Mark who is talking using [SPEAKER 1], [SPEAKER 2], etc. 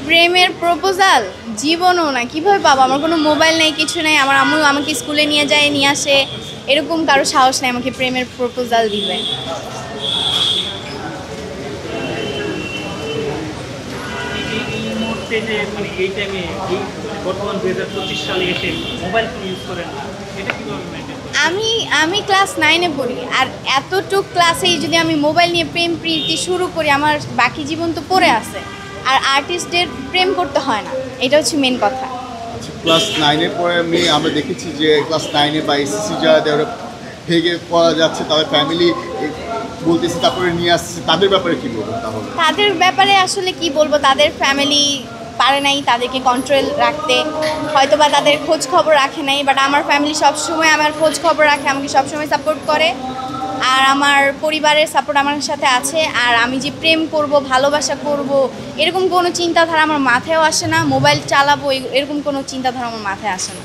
[SPEAKER 1] প্রেমের প্রপোজাল জীবনও না, কিভাবে পাবো? আমার কোনো মোবাইল নেই, কিছু নেই। আমার আম্মু আমাকে স্কুলে নিয়ে যায়, নিয়ে আসে, এরকম কারো সাহস নেই আমাকে প্রেমের প্রপোজাল দিবে।
[SPEAKER 2] এই মুহূর্তে যে মানে এই টাইমে এই বর্তমান 2025 সালে এসে মোবাইল ফোন ইউজ করেন না, এটা কিভাবে মেনটেন করেন?
[SPEAKER 1] আমি ক্লাস 9-এ পড়ি, আর এতটুক ক্লাসেই যদি আমি মোবাইল নিয়ে প্রেম প্রীতি শুরু করি, আমার বাকি জীবন তো পড়ে আছে। আর আর্টিস্টদের প্রেম করতে হয় না, এটা হচ্ছে মেন কথা।
[SPEAKER 3] আচ্ছা, ক্লাস 9-এর পরে আমরা দেখেছি যে ক্লাস 9-এ বা এসএসসি যারা দেওয়া ভেগে পড়া যাচ্ছে, তাদের ফ্যামিলি বলতেছে, তারপরে নিয়ে আসছে, তাদের ব্যাপারে কী বলবো তাহলে?
[SPEAKER 1] তাদের ব্যাপারে আসলে কি বলবো, তাদের ফ্যামিলি পারে নাই তাদেরকে কন্ট্রোল রাখতে, হয়তো বা তাদের খোঁজ খবর রাখে নাই। বাট আমার ফ্যামিলি সবসময় আমার খোঁজ খবর রাখে, আমাকে সবসময় সাপোর্ট করে। আর আমার পরিবারের সাপোর্ট আমার সাথে আছে। আর আমি যে প্রেম করব, ভালোবাসা করব, এরকম কোনো চিন্তাধারা আমার মাথায়ও আসে না। মোবাইল চালাবো, এরকম কোনো চিন্তাধারা আমার মাথায় আসে না।